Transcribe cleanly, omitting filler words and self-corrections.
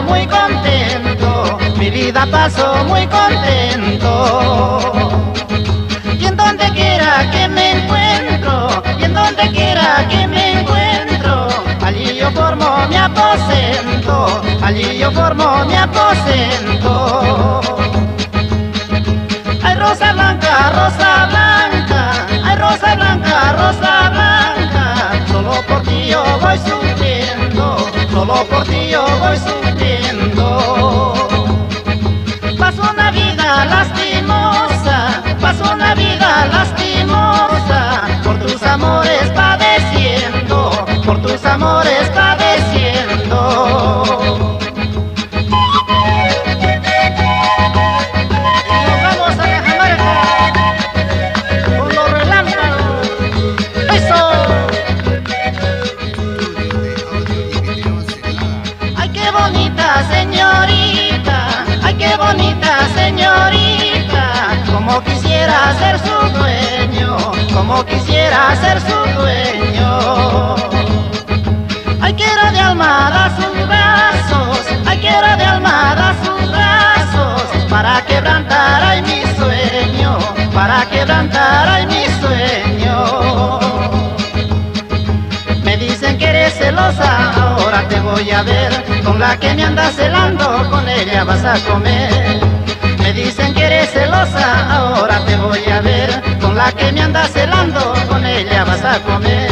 muy contento, mi vida paso muy contento. Y en donde quiera que me encuentro, y en donde quiera que me encuentro, allí yo formo mi aposento, allí yo formo mi aposento. Ay, rosa blanca, ay, rosa blanca, solo por ti yo voy sufriendo, solo por ti yo voy sufriendo. Paso una vida lastimosa, paso una vida lastimosa, por tus amores padeciendo, por tus amores padeciendo. Señorita, ay qué bonita señorita, como quisiera ser su dueño, como quisiera ser su dueño. Ay quiero de almada sus brazos, ay quiero de almada sus brazos, para quebrantar ay mi sueño, para quebrantar ay mi sueño. Me dicen que eres celosa, ahora te voy a ver, con la que me andas celando, con ella vas a comer. Me dicen que eres celosa, ahora te voy a ver, con la que me andas celando, con ella vas a comer.